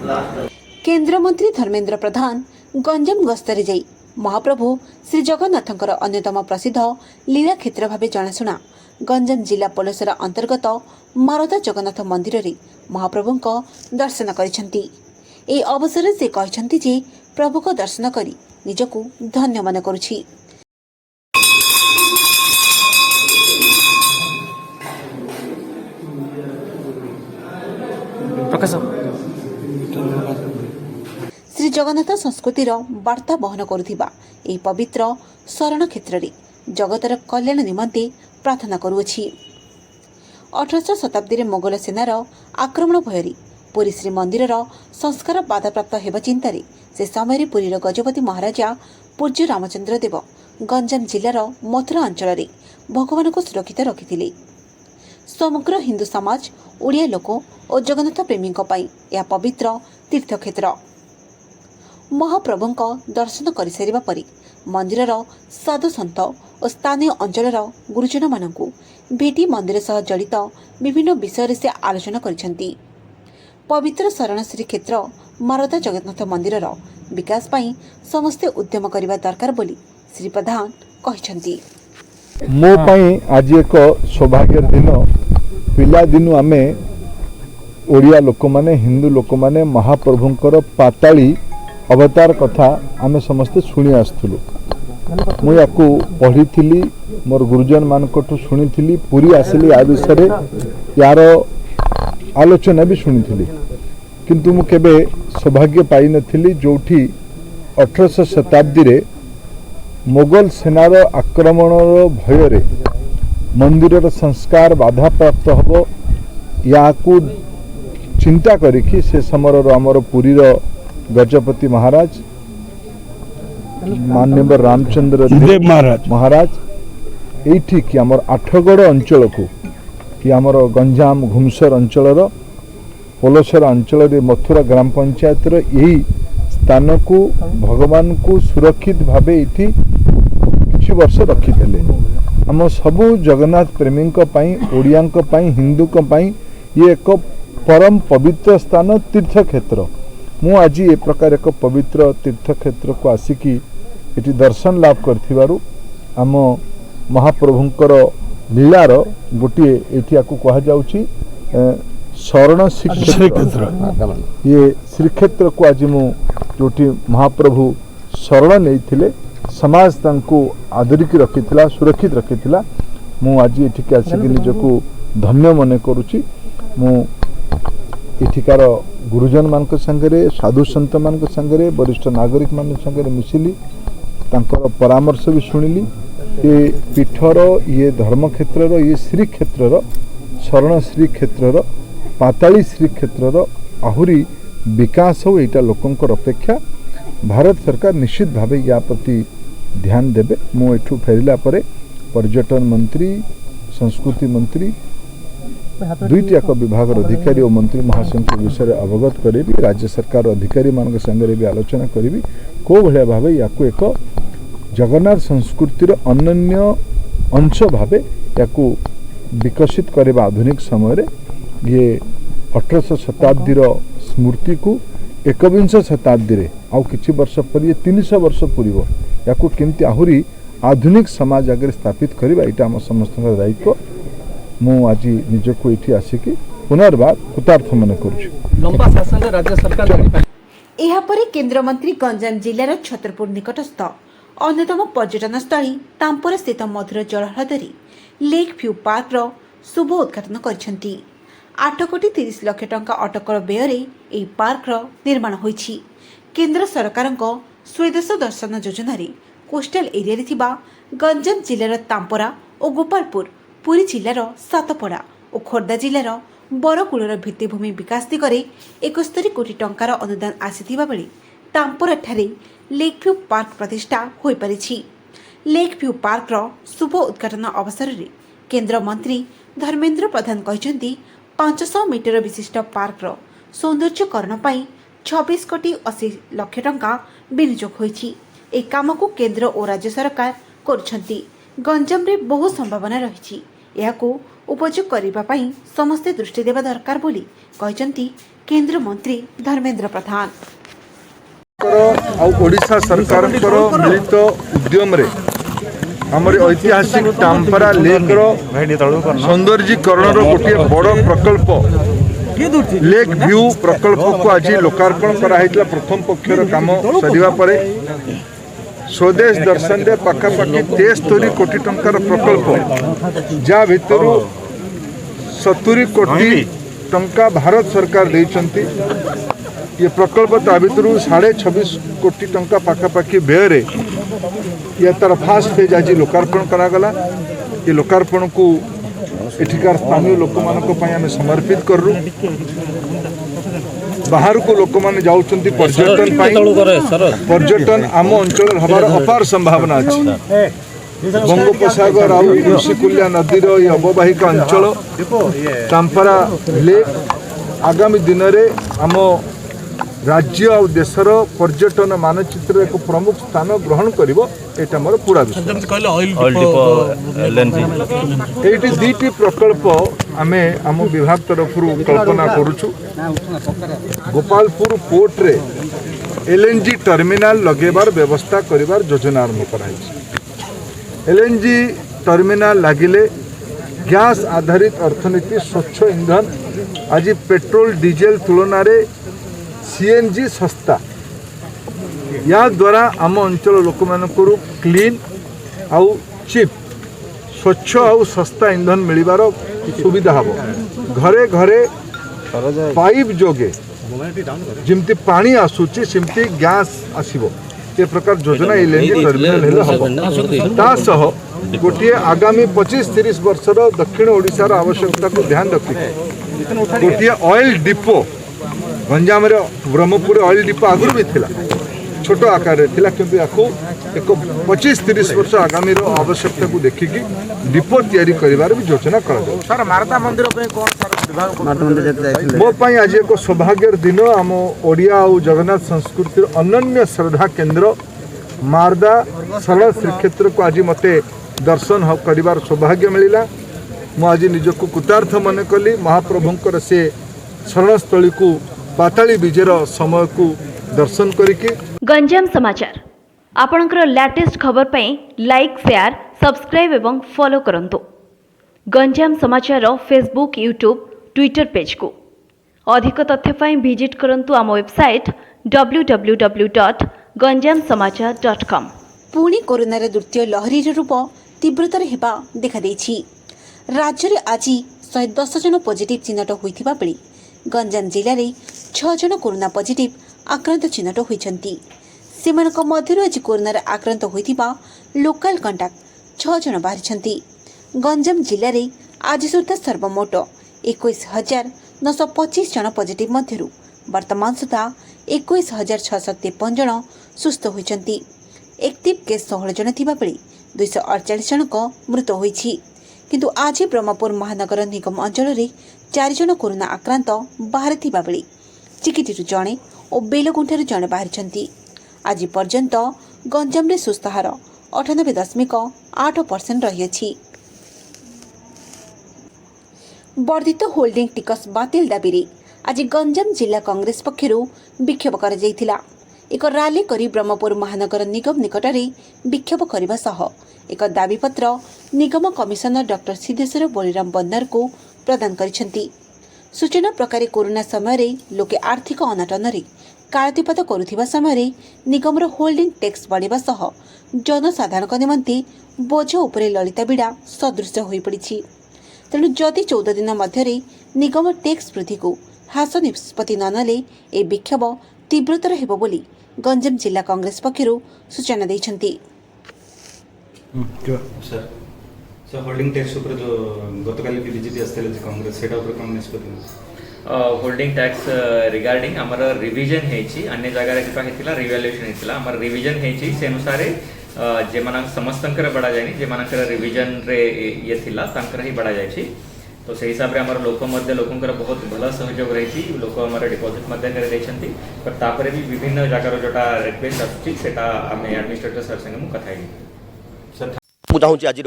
केन्द्रमंत्री धर्मेन्द्र प्रधान गंजाम गस्तरे जाई महाप्रभु श्री जगन्नाथंकर अन्यतम प्रसिद्ध लीला क्षेत्र भाव जनाशुना गंजाम जिला पलसर अंतर्गत मारदा जगन्नाथ मंदिर रे महाप्रभुंक दर्शन करिसेंती। ए अवसर से कहते जे प्रभु को दर्शन करी निजकु धन्य मन करुछि। श्री जगन्नाथ संस्कृतिर वार्ता बहन करुथिबा एही पवित्र शरण क्षेत्र रे जगतर कल्याण निमंते प्रार्थना करुअछि। 18 शताब्दी रे मोगल सेनार आक्रमण भयरी पुरी श्री मंदिर संस्कार बाधाप्राप्त हेबा चिंतार से समय पुरीर गजपति महाराजा पूज्य रामचंद्र देव गंजाम जिलार मथुरा अंचल भगवान को सुरक्षित रखिथिले। समग्र हिंदू समाज ओडिया लोक और जगन्नाथ प्रेमी यह पवित्र तीर्थक्षेत्र। महाप्रभुंक दर्शन कर सारिबा परि मंदिर साधु सन्त और स्थानीय अंचल गुरुजन मानकु भेटी मंदिर सह जड़ित विभिन्न विषय से आलोचना करिसेंती। पवित्र शरण श्री क्षेत्र मारदा जगन्नाथ मंदिर विकास पाई समस्ते उद्यम करबा दरकार बोली श्री प्रधान कहिसेंती। मो पाई आज एक सौभाग्य दिन पिला दिनु आमे ओडिया लोक माने हिंदू लोक माने महाप्रभुंकर पाताली अवतार कथा आमे समस्ते शुणी आसुलु। मु याकू पढ़ी मोर गुरुजन मानकटू शुणी पूरी आसिली आ विषय यार आलोचना भी शुणी किंतु मु केबे सौभाग्य पाई नथिली जोठी 18 शताब्दी रे मोगल सेनार आक्रमण भय मंदिर संस्कार बाधा प्राप्त हम याकू चिंता करिकी से समर आमर पुरीर गजपति महाराज माननीय रामचंद्र देव महाराज एठी कि आमर आठगड़ अंचल को कि आमर गंजाम घुमसर अंचल पोलसर अंचल मथुरा ग्राम पंचायत यही स्थान को भगवान को सुरक्षित भावे इति किछि वर्ष रखिथिले। आम सबु जगन्नाथ प्रेमी ओडिया हिंदू ये एक परम पवित्र स्थान तीर्थ क्षेत्र। मु आज ए प्रकार एक पवित्र तीर्थ क्षेत्र को आसिकी इति दर्शन लाभ करथिबारु आम महाप्रभुंकर लीलार गोटे एठी आकु कहा जाउची शरण श्री क्षेत्र। ये श्री क्षेत्र को आज मु जोटी महाप्रभु शरण नहीं समाज तांको आदरिकी रखिथिला सुरक्षित रखिथिला। मु आज एठी आसिकी निजको धन्य मन करूची। मु एठिकार गुरुजन मान संगे साधु संत मान संगे वरिष्ठ नागरिक मान संगे मिसिली तांकर परामर्श भी शुणिली। ये पीठर ये धर्म क्षेत्र ये श्री क्षेत्र शरण श्री क्षेत्र पाताली श्री क्षेत्र आहुरी विकास हो एटा लोकंकर अपेक्षा भारत सरकार निश्चित भावे या प्रति ध्यान देबे। मु एठू फेरिला परे पर्यटन मंत्री संस्कृति मंत्री दुईटी एक विभाग अधिकारी और मंत्री महासंघ के विषय अवगत करी राज्य सरकार अधिकारी मान संगे भी आलोचना करी को भाया भाव या एक जगन्नाथ संस्कृतिर अनन्य अंश भाव या विकसित करने आधुनिक समय ये 18 शताब्दी स्मृति को 21 शताब्दी रे आउ किछि वर्ष पर ये 300 वर्ष पूर्व या केमती आहुरी आधुनिक समाज आगे स्थापित करबा एटा हम समस्त दायित्व। मु आज निजको इठी आसिकी पुनर्बार कृतार्थ मन करूछु। लंबा शासन राज्य सरकार एहा परे केंद्र मंत्री गंजाम जिलार छतरपुर निकटस्थ अन्यतम पर्यटन स्थली तांपोरा स्थित मधुर जलहृदरी लेक व्यू पार्क रो शुभ उद्घाटन करिसेंती। 8 कोटी 30 लाख टंका अटकल व्यୟରେ ଏହି ପାର୍କର ନିର୍ମାଣ ହୋଇଛି। केंद्र सरकारଙ୍କ स्वदेश दर्शन योजना रे कोस्टल एरिया थिबा गंजाम जिलार तांपोरा और गोपालपुर पुरी जिलार सातपड़ा और खोर्धा जिलार बरकूलर भित्तिभूमि विकास दिगरे 71 कोटी टंकार अनुदान आसीथिबा बेले तांपोरा ठारे लेक व्यू पार्क प्रतिष्ठा होई परिछि। लेक व्यू पार्क रो शुभ उद्घाटन अवसर रे केंद्र मंत्री धर्मेन्द्र प्रधान कहचंती 500 मीटर विशिष्ट पार्क रो सौंदर्यकरण पाई 26 कोटी 80 लाख टंका विनियोग होईछि। ए काम को केंद्र और राज्य सरकार करछंती। गंजाम रे बहु संभावना रहिछि। एहाकू उपयोग करबा पई समस्ते दृष्टि देबा दरकार बोली कहचंती केंद्र मंत्री धर्मेंद्र प्रधान। ओडिशा सरकार मिलित उद्यम रे हमर ऐतिहासिक टाम्परा लेक सौंदर्यीकरण गोटे बड़ प्रकल्प लेक व्यू प्रकल्प को आज लोकार्पण कराइला। प्रथम पक्षर काम सरिवा परे स्वदेश दर्शन रे पाखापाखि 73 कोटी टंकार प्रकल्प जा भितर 70 कोटी टंका भारत सरकार देइचंती। ये प्रकल्प ता भितर 26.5 कोटी टंका पाखापाखि व्यय ये तार फास्ट फेज आज लोकार्पण करागला। ये लोकार्पण को एठिकार स्थानीय लोक मानक समर्पित करूँ। बाहर को लोक मैंने जाऊँच पर्यटन पर्यटन आम अंचल हमार अपार संभावना अच्छी। बंगोपसागर आउ ऋषिकुल्या नदीर ये अवबाहिका अंचल टाम्परा लेक आगामी दिन में आम राज्य और देशर पर्यटन मानचित्र एक प्रमुख स्थान ग्रहण करिवो। एटा मोर पूरा विश्वास। एटी दुईटी प्रकल्प आमे आम विभाग तरफ कल्पना करूछु। गोपालपुर पोर्ट रे एलएनजी टर्मिनाल लगेबार व्यवस्था करिबार योजना आरंभ कराई। एलएनजी टर्मिनाल लागिले गैस आधारित अर्थनीति स्वच्छ ईंधन आज पेट्रोल डीजेल तुलना रे सीएनजी सस्ता या द्वारा आम अंचल लोक मानकरू क्लीन आउ चिप स्वच्छ आउ सस्ता ईंधन मिलिबार सुविधा हबो। घरे घरे पाइप जोगे जिमती पानी आसुची सिमती गैस आसीबो। ये प्रकार योजना एलएनजी टर्मिनाल हेले हबो। ता सह गोटे आगामी 25-30 वर्षर दक्षिण ओडिशार आवश्यकता को ध्यान रखी गोटे oil depot Ganjam Brahmapur oil depot आगुरी भी थिला छोट आकार थिला किंतु याको एक 25-30 वर्ष आगामी आवश्यकता को देखिकी डिपो तैयारी करिवार भी योजना करा जाय। सर मारता मंदिर पे कोन सर विभाग मो पई आज एक सौभाग्यर दिन आम ओडिया और जगन्नाथ संस्कृति अनन्य श्रद्धा केंद्र मारदा सरल श्रीक्षेत्र को आज मते दर्शन करिवार सौभाग्य मिलिला। मु आज निजको कृतार्थ मन कली। महाप्रभुंकर से शरणस्थली को पाताली विजयर समय को दर्शन करिके। गंजाम समाचार आपणकर लेटेस्ट खबर पई लाइक शेयर सब्सक्राइब एवं फॉलो करंतु। गंजाम समाचार फेसबुक यूट्यूब ट्विटर पेज को अधिक तथ्य पई विजिट करंतु आम वेबसाइट www.ganjamsamachar.com। पुणी कोरोनार द्वितीय लहरी रूप तीव्रतर हेबा देखा देछि। राज्य में आज 110 जन पॉजिटिव चिन्हट होइथिबा बेले गंजाम जिले में 6 जन कोरोना पॉजिटिव आक्रांत चिन्हट होइछंती। सेमानक मध्यरु आज कोरोनार आक्रांत होइथिबा लोकल कंटाक्ट 6 जन बाहरिछंती। गंजाम जिले में आज सुधा सर्वमोट 21,925 जन पॉजिटिव मध्यरु वर्तमान सुधा 21,653 जन सुस्थ होइछंती। एक्टिव केस 16 जन थिबा बेले 248 जनक मृत होइछि। किंतु आज ब्रह्मपुर महानगर निगम अंचल में 4 जन कोरोना आक्रांत बाहर थिबा बेले चिकिटी जड़े और बेलगुंठार जड़े बाहरी। आज पर्यंत गंजाम रे सुस्थ हार 98.8% रही। वर्धित होल्डिंग टिकस बातिल दाबी आज गंजाम जिला कांग्रेस पक्षर विक्षोभ कर एक रैली करी ब्रह्मपुर महानगर निगम निकट में विक्षोभ करने सह एक दाबीपत्र निगम कमिशनर डॉक्टर सिद्धेश्वर बलिराम बंदार को प्रदान करिसेंती। सूचना प्रकार कोरोना समय लोके आर्थिक अनाटन कालातीपात करुथिबा समय निगमर होल्डिंग टैक्स बढ़िबा सह जनसाधारण निमंते बोझ उपरे ललिता बिड़ा सदृश हो पड़ी। तेणु जदि 14 दिन मध्य निगम टैक्स वृद्धि को ह्रास निष्पत्ति न नेले ए विक्षोभ तीव्रतर हेबो बोली गंजाम जिला कांग्रेस पक्षर सूचना दैछंती। सर होल्डिंग टैक्स ऊपर जो गतकाली बीजेपी आसते कांग्रेस सेटा ऊपर कम निष्पत्ति होल्डिंग टैक्स रिगार्डिंग आमर रिविजन हेची अन्य जगह रे हेतिला रिवैल्यूएशन हेतिला आमर रिविजन हेची से अनुसार जे मानक समस्तंकर बड़ा जायनी जे मानकर रिविजन रे ये थिला तांकर ही बड़ा जायछि। तो से हिसाब रे हमर लोक मध्य लोकंकर बहुत भला सहयोग रही। लोक हमर डिपॉजिट मध्य कर दैछंती पर तापरे भी विभिन्न जगह जोटा रिक्वेस्ट आछि सेटा हमें एडमिनिस्ट्रेटर सर संगे मु कथाई मु चाहूँ आज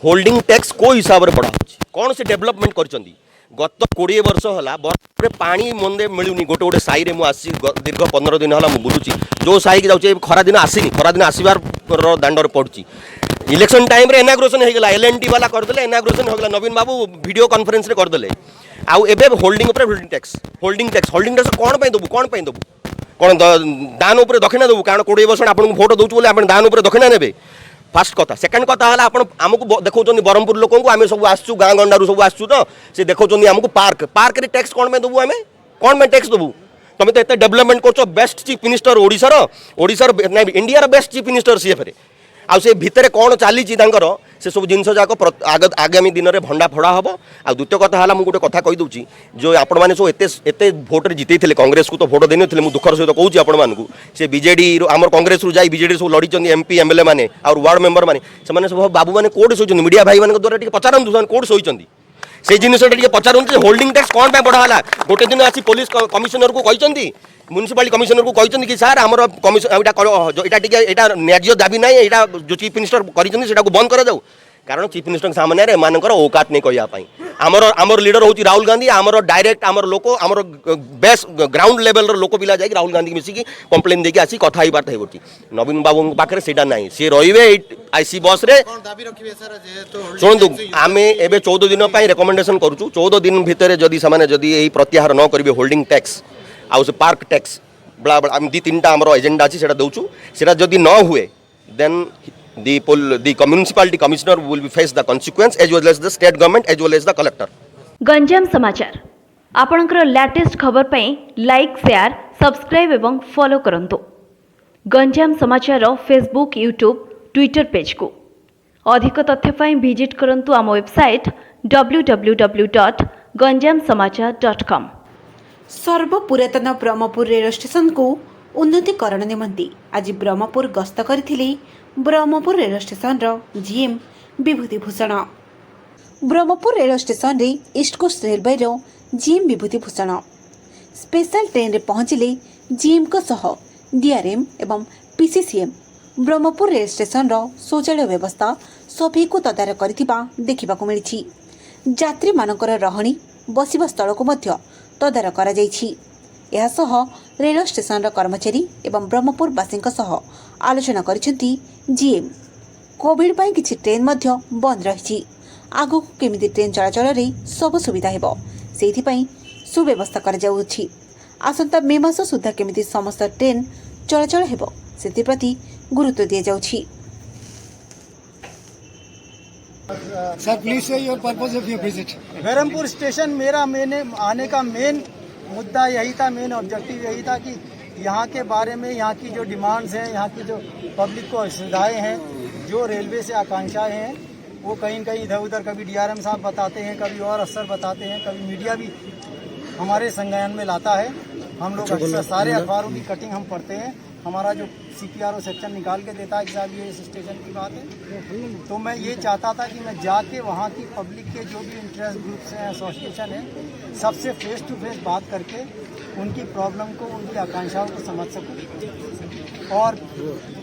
होल्डिंग टैक्स को हिसाब से बढ़ा कौन से डेवलपमेंट कर गत 20 वर्ष है बस पानी मंदे मिलूनी गोटे गोटे साई रे मुझे दीर्घ 15 दिन है बुलूची जो साई की जाऊँगी खरा दिन आसनी खरा दिन आसबार दांडर पड़ी इलेक्शन टाइम रे इनाग्रेशन होगा एल&टी वाला करदे इनाग्रेशन होगा नवीन बाबू वीडियो कॉन्फ्रेंस रे करदे आउ एबे होल्डिंग उपर होल्डिंग टैक्स कौन पे देबू कौन दान उपर दक्षिणा देबू कारण 20 वर्ष आपको भोट दौचु बोले आप दान उपर दक्षिणा नेबे फास्ट कथा सेकंड कथा है आमको देखा ब्रह्मपुर लोक आम सब आसू गाँ गंडारू सब आसू तो सी देखा आमको पार्क रे टैक्स कौन पे देबू आम कौन पे टैक्स देबू तुम तो एत डेवलपमेंट कर बेस्ट चीफ मिनिस्टर ओडिशार इंडिया बेस्ट चीफ मिनिस्टर सी एफ आउ से भितर कौन चली से सब जिनस जाक आगामी दिन में भंडा फड़ा हम आ द्वितीय कथा है मुझे गोटे कथा कहीदे जो आपण मैंने सब एत भोट जिते कांग्रेस को तो भोट देनी मुझे दुखर सहित कहूँ आपण से बीजेडी आम कांग्रेस रू जाई बीजेडी सब लड़ी एमपी एमएलए मैंने और वार्ड मेंबर मैंने सब बाबू मैंने कोड शोचते मीडिया भाई मान द्वारा पचारतु कोड शोचती से जिनस पचारतु होल्डिंग टैक्स कौन बढ़ा गोटे दिन आसी पुलिस कमिशनर को कहते म्यूनिसिपालिटी कमिशनर को कहते कि सार आमर कमिशन न्याज्य दाबी ना यहाँ जो चीफ मिनिस्टर कर बंद कर जाऊ कारण चीफ मिनिस्टर सामने एमानकर औकात नहीं कहवाई आमर लीडर हूँ राहुल गांधी आमर डायरेक्ट आमर लोक आमर बेस्ट ग्राउंड लेवल लोक पिला जाए राहुल गांधी मिसिकी कंप्लेन देकी आसी कथा बार्ता हो नवीन बाबू पाखे से ना सी रे आईसी बस रे शुणु आम ए 14 दिन रेकमेंडेशन करुचु 14 दिन भितर जदि से प्रत्याहार न करेंगे होल्डिंग टैक्स आउ से पार्क टैक्स बड़ा बड़ा आम 2-3टा आमर एजेंडा अच्छी से दौचु से जदि न हुए then the municipality commissioner will face the consequence as well as the state government as well as the collector. Ganjam समाचार आपणकर लेटेस्ट खबर पई लाइक शेयर सब्सक्राइब एवं फॉलो करंतु गंजाम समाचार फेसबुक यूट्यूब ट्विटर पेज को अधिक तथ्य पई विजिट करंतु आम वेबसाइट www.ganjamsamachar.com। सर्वपुरातन ब्रह्मपुर रेल स्टेशन को उन्नतीकरण निमंती आज ब्रह्मपुर गस्त करथिले Brahmapur rail station GM Bibhuti Bhushan. Brahmapur rail station रे East Coast Railway GM Bibhuti Bhushan special train रे पहुंचले जीएम को सह डीआरएम एवं पीसीसीएम ब्रह्मपुर रेल स्टेशन शौचालय व्यवस्था सभी को तदारख करथिबा देखिबाकू मिलिछि। यात्री मानकर रहणी बसिबा स्थल को मध्य तदारख करा जाइछि। यह सह रेल स्टेशन कर्मचारी एवं ब्रह्मपुर वासी आलोचना करिसेंती जीएम। कोविड पाई किछि ट्रेन मध्य बंद रही आगु केमिति ट्रेन चलाचल रे सब सुविधा हेबो सेथि पई सुव्यवस्था करा जाउछि। आसंता मे मास सुद्धा केमिति समस्त ट्रेन चलाचल हेबो सेथि प्रति गुरुत्व दिया जाउछि। Sir please say your purpose of your visit. Berhampur station मेरा आने का मेन मुद्दा यही था, मेन ऑब्जेक्टिव यही था कि यहाँ के बारे में, यहाँ की जो डिमांड्स हैं, यहाँ की जो पब्लिक को सुविधाएं हैं, जो रेलवे से आकांक्षाएं हैं, वो कहीं न कहीं इधर उधर कभी डीआरएम साहब बताते हैं, कभी और अफसर बताते हैं, कभी मीडिया भी हमारे संज्ञान में लाता है। हम लोग अक्सर सारे अखबारों की कटिंग हम पढ़ते हैं। हमारा जो CPRO सेक्शन निकाल के देता है कि साहब ये इस स्टेशन की बात है। तो मैं ये चाहता था कि मैं जाके वहाँ की पब्लिक के जो भी इंटरेस्ट ग्रुप्स हैं, एसोसिएशन है, सबसे फेस टू फेस बात करके उनकी प्रॉब्लम को, उनकी आकांक्षाओं को समझ सकूँ और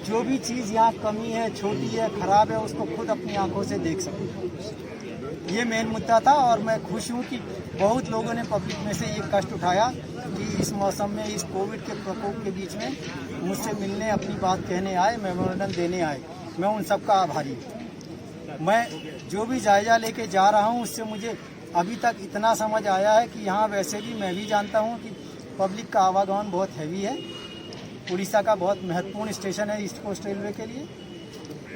जो भी चीज़ यहाँ कमी है, छोटी है, ख़राब है, उसको खुद अपनी आंखों से देख सकूँ। ये मेन मुद्दा था और मैं खुश हूँ कि बहुत लोगों ने पब्लिक में से ये कष्ट उठाया कि इस मौसम में, इस कोविड के प्रकोप के बीच में मुझसे मिलने, अपनी बात कहने आए, मेमोरेंडम देने आए। मैं उन सब का आभारी हूँ। मैं जो भी जायजा लेके जा रहा हूँ उससे मुझे अभी तक इतना समझ आया है कि यहाँ वैसे भी मैं भी जानता हूँ कि पब्लिक का आवागमन बहुत हैवी है। उड़ीसा का बहुत महत्वपूर्ण स्टेशन है ईस्ट कोस्ट रेलवे के लिए,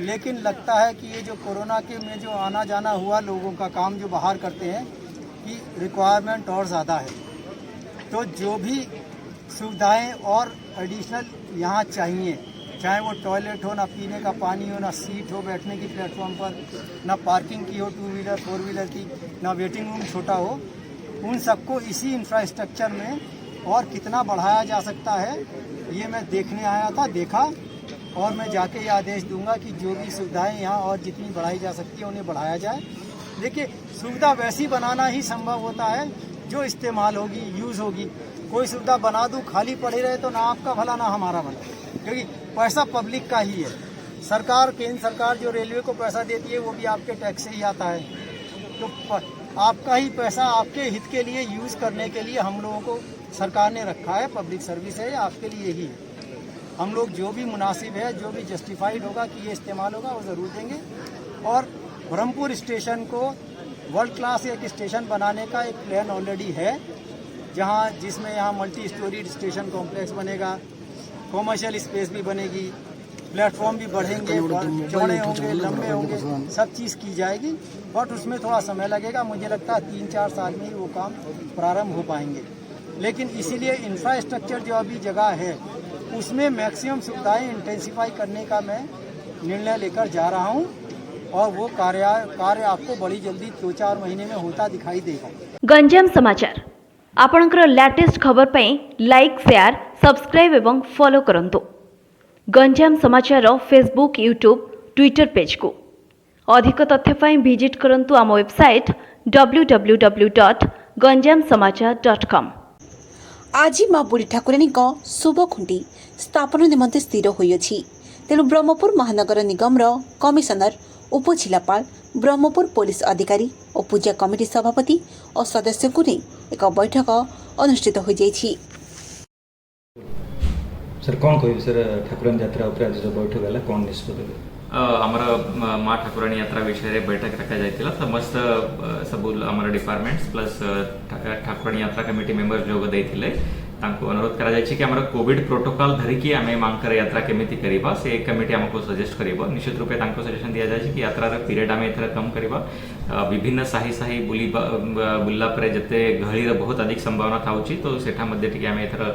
लेकिन लगता है कि ये जो कोरोना के में जो आना जाना हुआ, लोगों का काम जो बाहर करते हैं, कि रिक्वायरमेंट और ज़्यादा है। तो जो भी सुविधाएं और एडिशनल यहाँ चाहिए, चाहे वो टॉयलेट हो, ना पीने का पानी हो, ना सीट हो बैठने की प्लेटफॉर्म पर, ना पार्किंग की हो 2 व्हीलर 4 व्हीलर की, ना वेटिंग रूम छोटा हो, उन सबको इसी इंफ्रास्ट्रक्चर में और कितना बढ़ाया जा सकता है, ये मैं देखने आया था, देखा। और मैं जाके ये आदेश दूंगा कि जो भी सुविधाएं यहाँ और जितनी बढ़ाई जा सकती है उन्हें बढ़ाया जाए। देखिए, सुविधा वैसी बनाना ही संभव होता है जो इस्तेमाल होगी, यूज़ होगी। कोई सुविधा बना दूँ, खाली पड़े रहे, तो ना आपका भला ना हमारा भला, क्योंकि पैसा पब्लिक का ही है। सरकार, केंद्र सरकार जो रेलवे को पैसा देती है वो भी आपके टैक्स से ही आता है। तो आपका ही पैसा आपके हित के लिए यूज़ करने के लिए हम लोगों को सरकार ने रखा है। पब्लिक सर्विस है, आपके लिए ही है। हम लोग जो भी मुनासिब है, जो भी जस्टिफाइड होगा कि ये इस्तेमाल होगा, वो ज़रूर देंगे। और ब्रह्मपुर स्टेशन को वर्ल्ड क्लास एक स्टेशन बनाने का एक प्लान ऑलरेडी है, जिसमें यहाँ मल्टी स्टोरीड स्टेशन कॉम्प्लेक्स बनेगा, कॉमर्शियल स्पेस भी बनेगी, प्लेटफॉर्म भी बढ़ेंगे, चौड़े होंगे, लंबे होंगे, सब चीज़ की जाएगी। बट उसमें थोड़ा समय लगेगा, मुझे लगता है 3-4 साल में ही वो काम प्रारंभ हो पाएंगे। लेकिन इसीलिए इंफ्रास्ट्रक्चर जो अभी जगह है उसमें मैक्सिमम सुविधाएं इंटेंसिफाई करने का मैं निर्णय लेकर जा रहा हूं, और वो कार्य आपको बड़ी जल्दी 2-4 महीने में होता दिखाई देगा। गंजाम समाचार आपणकर लेटेस्ट खबर पई लाइक शेयर सब्सक्राइब एवं फॉलो करंतु। गंजाम समाचार फेसबुक यूट्यूब ट्विटर पेज को अधिक तथ्य पई विजिट करंतु आम वेबसाइट www.ganjamsamachar.com। आज माँ बुढ़ी ठाकुराणी शुभ खुंटी स्थापन निमंते स्थिर होइछि। तेणु ब्रह्मपुर महानगर निगम कमिशनर उपजिलापाल ब्रह्मपुर पुलिस अधिकारी और पूजा कमिटी सभापति और सदस्य को नहीं एक बैठक अनुष्ठित हो जाइछि। सर कौन कह सर ठाकुराणी यात्रा उपर आज जो बैठक है कौन निष्पत्ति आमर माँ ठाकुराणी यात्रा विषय रे बैठक रखा जाइतिला। समस्त सब आमर डिपार्टमेंट्स प्लस ठाकुराणी यात्रा कमिटी मेंबर जोग देइथिले। तांको अनुरोध करा जाइछि कि आमर कोविड प्रोटोकॉल धरिकी आमे मांकर यात्रा केमिति करिबा से कमिटी हमको सजेस्ट करिबो। निश्चित रूपे तांको सजेशन दिया जाइछि कि यात्रा रे पीरियड आमे एथरा कम करिबा। विभिन्न साही साही बुल्ला परे जते गहली रे बहुत अधिक संभावना थाउछि, तो सेठा मध्ये टिके आमे एथरा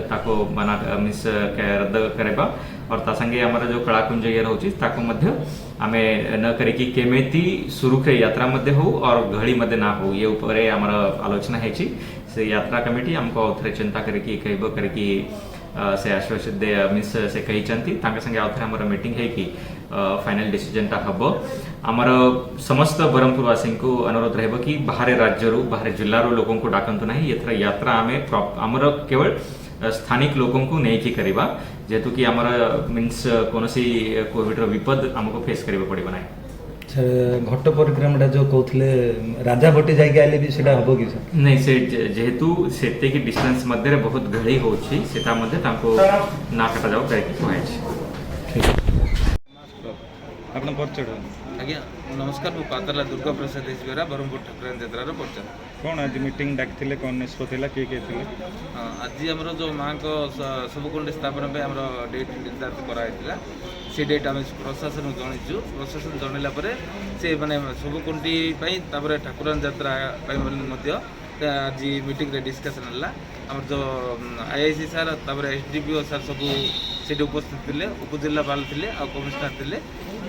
ताको बना मिस रद्द करेबा। और ता संगे आमर जो कलाकुंज ये रहउछि ताको मध्ये आमे न करिकी केमिति सुरुखे यात्रा मध्ये हो और गहली मध्ये ना हो, ये ऊपर आमर आलोचना हेछि। से यात्रा कमिटी हमको आउथरे चिंता करिकी कहबो करिकी से आश्वासित दे मिस से कहि चंती तांके संगे आउथरे हमर मीटिंग है कि फाइनल डिसीजन ता हबो। आमर समस्त ब्रह्मपुरवासी को अनुरोध रहबो कि बाहर राज्य रो बाहर जिल्ला रो लोगों को डाकंतु नहीं। एथरा यात्रा आमे आमर केवल स्थानिक लोगों को नहीं की करिबा, जेतु कि आमर मीन्स कोनसी कोविड रो विपद हमको फेस करिबो पड़िबो नाही। घट्ट परिक्रमा जो कहते राजा भट्टी जाके आइले भी सेटा हबो कि सर नहीं से जेहेतु सेते की डिस्टेंस मध्य बहुत गहली होछि सेटा मध्य तांको ना काटा जाओ कहि कहै छी। ठीक आपन परचड आज्ञा नमस्कार मु पातला दुर्गा प्रसाद ईश्वरा ब्रह्मपुर ठाकुराणी यात्रा रो परचड कौन आज मीटिंग डाकिथिले कौन निष्पत्ति के थिले आज हमर जो मां को सबकुंड स्थापना पे हमर डेट निर्धारित करा हैतिला। से डेट आम प्रशासन जणीचु। प्रशासन जनला परे से माने सबकुंडी पई तापरे ठाकुराणी यात्रा पई मध्य आज मीटिंग रे डिस्कशन हला। हमर जो आईआईसी सर तापरे एसडीपीओ सर सब सेठी उपस्थित थिले, उपजिल्लापाल थिले आ कमिशनर थिले आ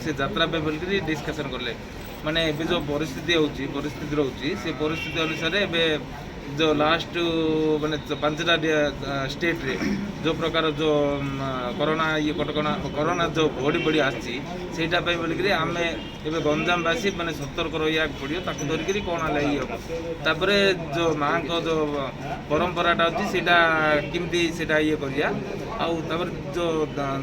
से यात्रा पे बोलकरी डिस्कशन करले। माने एबे जो परिस्थिति रहउची से परिस्थिति अनुसार एबे जो लास्ट माने 5टा स्टेट रे जो प्रकार जो कोरोना ये कोरोना जो बड़ी आसी सेटा पे बोलकरी आमे एबे गंजामवासी माने सतर्क रहिया पड़ियो ताको धरिकरी कोन आले ये तापरे जो मां को जो परंपराटा अछि सेटा किमती सेटा ये करिया आ तापर जो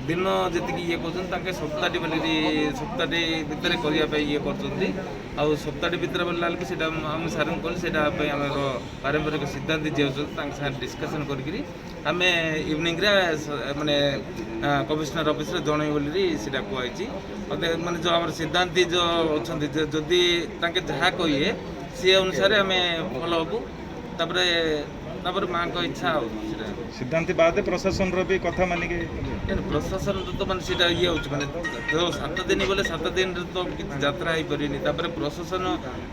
दिन जति ये कहछन ताके सप्ताहटी बोलकरी सप्ताहटी भीतर करिया पे ये करछन्ती आ सप्ताहटी भीतर बोलला कि सेटा हम सारन कोन सेटा पे हमर पारंपरिक सिद्धांत जे डिस्कसन करी आम इवनिंग माने कमिशनर ऑफिस रे जणै बोली सीटा कहई माने जो आम सिद्धांत जो अच्छा जदि जहाँ कहे सी अनुसार आम फॉलो हबू। तापर माँ को इच्छा सिद्धांत बाद प्रशासन भी कथा मानिक प्रशासन तो माने सीटा ये हो माने जो 7 दिन बोले 7 दिन तो यात्रा हो पारिनी। तापर प्रशासन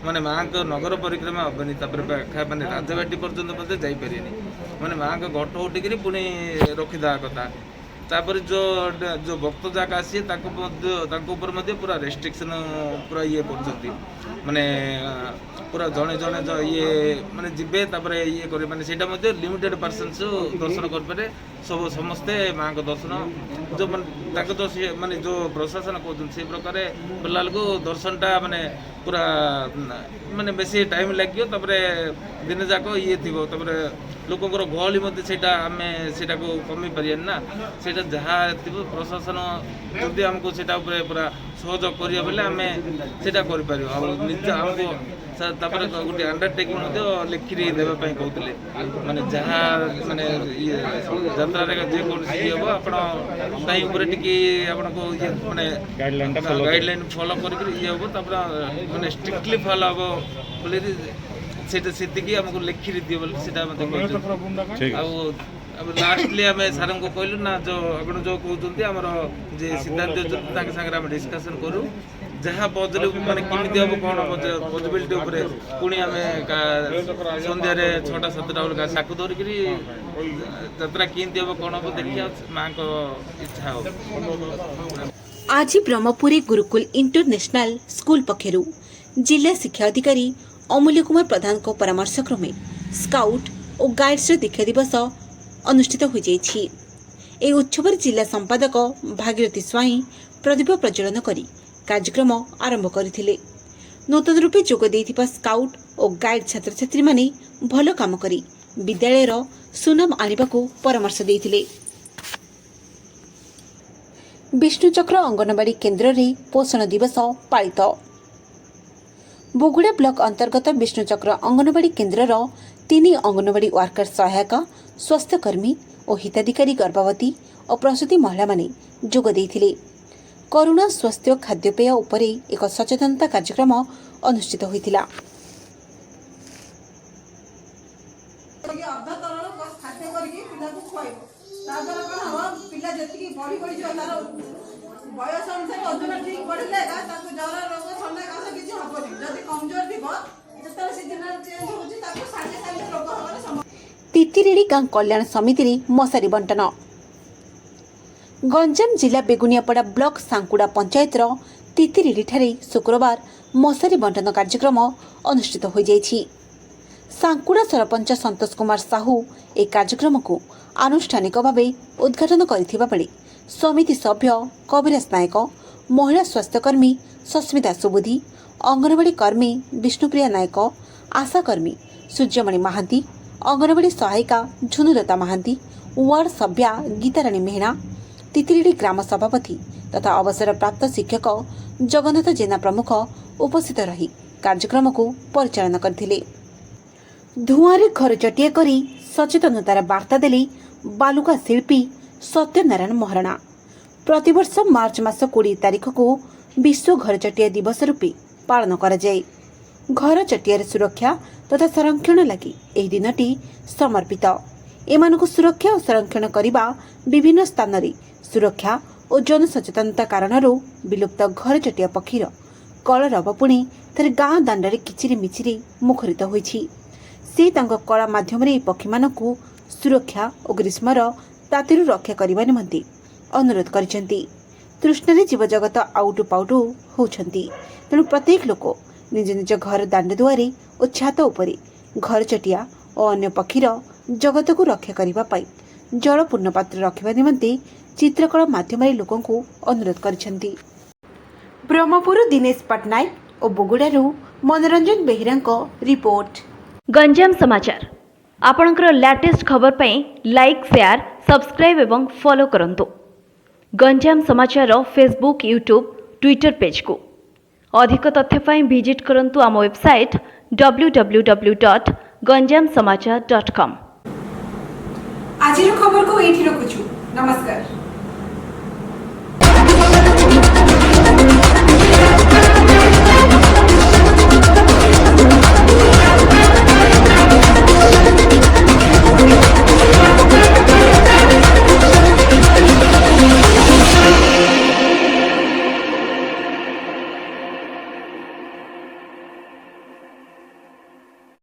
माने माँ को नगर परिक्रमा हेनी माने राजघाटी पर्यंत मध्य जाई पारिनी। माने माँ को घट उठिक पुणी रखिदा कथा। तापर जो भक्त जाक आसी पूरा रेस्ट्रिक्शन पूरा ये करछंती माने पूरा जणे जणे जो ये माने जिबे तापर ये करे माने सेटा मध्ये लिमिटेड पर्सन्स दर्शन कर पारे सब समस्ते माँ को दर्शन जो माने जो माने जो प्रशासन कहते से प्रकार बोला को दर्शनटा माने पूरा माने बेसी टाइम लगे दिन जाक ये थी ଲୋକଙ୍କର ଗହଳି ମଧ୍ୟ ସେଇଟା ଆମେ ସେଇଟାକୁ କମେଇ ପାରିବାନି ନା। ସେଇଟା ଯାହା ଥିବ ପ୍ରଶାସନ ଯଦି ଆମକୁ ସେଇଟା ଉପରେ ପୁରା ସହଯୋଗ କରିବା ବୋଲେ ଆମେ ସେଇଟା କରିପାରିବୁ। ଆଉ ନିଜ ଆମକୁ ତାପରେ ଗୋଟେ ଅଣ୍ଡରଟେକିଂ ମଧ୍ୟ ଲେଖିକି ଦେବା ପାଇଁ କହୁଥିଲେ, ମାନେ ଯାହା ମାନେ ଇଏ ଯାତ୍ରାରେ ଯେକୌଣସି ଇଏ ହେବ ଆପଣ ତାଇ ଉପରେ ଟିକେ ଆପଣଙ୍କୁ ଇଏ ମାନେ ଗାଇଡ଼ଲାଇନ୍ ଫଲୋ କରିକି ଇଏ ହେବ, ତାପରେ ମାନେ ଷ୍ଟ୍ରିକ୍ଟଲି ଫଲୋ ହେବ ବୋଲି ସେଇଟା ସେତିକି ଆମକୁ ଲେଖିକି ଦିଅ ବୋଲି ସେଇଟା ମୋତେ କହିଛନ୍ତି। ଆଉ ଲାଷ୍ଟଲି ଆମେ ସାର୍ଙ୍କୁ କହିଲୁ ନା ଆପଣ ଯେଉଁ କହୁଛନ୍ତି ଆମର ଯେ ସିଦ୍ଧାନ୍ତ ଦେଉଛନ୍ତି ତାଙ୍କ ସାଙ୍ଗରେ ଆମେ ଡିସ୍କସନ୍ କରୁ, ଯାହା ବଦଳି ମାନେ କେମିତି ହେବ କ'ଣ ପସିବିଲିଟି ଉପରେ ପୁଣି ଆମେ ସନ୍ଧ୍ୟାରେ 6ଟା 7ଟା ବେଳକୁ ସାକୁ ଧରିକିରି ଯାତ୍ରା କେମିତି ହେବ କ'ଣ ହେବ ଦେଖିବା ମାଆଙ୍କ ଇଚ୍ଛା ହେବ। आज ब्रह्मपुरी गुरुकुल इंटरनेशनल स्कूल पक्षरु जिला शिक्षा अधिकारी अमूल्य कुमार प्रधान को परामर्श क्रमे स्काउट और गाइड्स दीक्षा दिवस अनुष्ठित हो जाइछि। ए उत्सव जिला संपादक भागीरथी स्वाई प्रदीप प्रज्वलन करी कार्यक्रम आरंभ करथिले। नूतन रूपे जोग देइथिबा स्काउट और गाइड छात्र छात्री माने भल काम करी विद्यालय सुनाम आनिबाकू परामर्श देइथिले। विष्णुचक्र अंगनवाड़ी केन्द्र रे पोषण दिवस पालित। बोगुड़ा ब्लॉक अंतर्गत विष्णुचक्र अंगनवाड़ी केन्द्र 3 अंगनवाड़ी वर्कर सहायक स्वास्थ्यकर्मी और हिताधिकारी गर्भवती और प्रसूति महिला माने जोग देइथिले। करुणा स्वास्थ्य खाद्यपेय उपरे एक सचेतनता कार्यक्रम अनुष्ठित होइतिला। बयस अनुसार ओजन ठीक बढ़ले जर रोग थंडा काश किसी हेनी जब कमजोर थी जो सीजन चेंज हो सागे सागे रोग हमारे संभव। तितिरेड़ी गां कल्याण समिति रे मशारी बंटन। गंजाम जिला बेगुनियापड़ा ब्लॉक सांकुड़ा पंचायत तितिरेड़ी ठारे शुक्रवार मशारी बंटन कार्यक्रम अनुष्ठित हो जाइछि। सांकुड़ा सरपंच संतोष कुमार साहू ए कार्यक्रम को आनुष्ठानिक भाव उद्घाटन करथिबा बेले समिति सभ्य कविराज नायक, महिला स्वास्थ्यकर्मी सस्मिता सुबुधी, अंगनवाड़ी कर्मी विष्णुप्रिया नायक, आशाकर्मी सूर्यमणि महांती, अंगनवाड़ी सहायिका झुनुलता महांती, वार्ड सभ्या गीताराणी मेहना, तितिरेड़ी ग्राम सभापति तथा अवसरप्राप्त शिक्षक जगन्नाथ जेना प्रमुख उपस्थित रही कार्यक्रम को परिचालन करथिले। धुआंरे घर चटिया करी सचेतनतार बार्ता देले बालुका शिल्पी सत्यनारायण महाराणा। प्रतिवर्ष मार्च मास 20 तारिख को विश्व घर चटिया दिवस रूपे पालन करा जाए। घर चटियार सुरक्षा तथा संरक्षण लगी एही दिनटी समर्पित। एमानकु सुरक्षा और संरक्षण करिबा विभिन्न स्थान रे सुरक्षा और जनसचेतनता कारणरू विलुप्त घर चटिया पक्षीर कलरव पुणी थरे गाँ दाण्डरे किचिरी मिचिरी मुखरित होइछि। से तांको कला माध्यम रे पक्षी मानकु सुरक्षा और ग्रीष्मर तातिरू रक्षा करने निमंते अनुरोध करिसेंती। तृष्णारे जीव जगत आउटु पाउटु होउछंती, तेणु प्रत्येक लोक निज निज घर दाण्ड दुआरे और छात उपरे घर चटिया और अन्य पक्षीर जगत को रक्षा करने जल पूर्ण पात्र रखा निमंते चित्रकला माध्यम लोकंकु अनुरोध करिसेंती। ब्रह्मपुर दिनेश पटनायक और बोगुड़ारू मनोरंजन बेहेरा रिपोर्ट। गंजाम समाचार आपणकर लेटेस्ट खबर पई लाइक शेयर सब्सक्राइब एवं फॉलो करंतु। गंजाम समाचार फेसबुक यूट्यूब ट्विटर पेज को अधिक तथ्य पई विजिट करंतु आम वेबसाइट www.ganjamsamachar.com। आज खबर को एठी रखुछु। नमस्कार।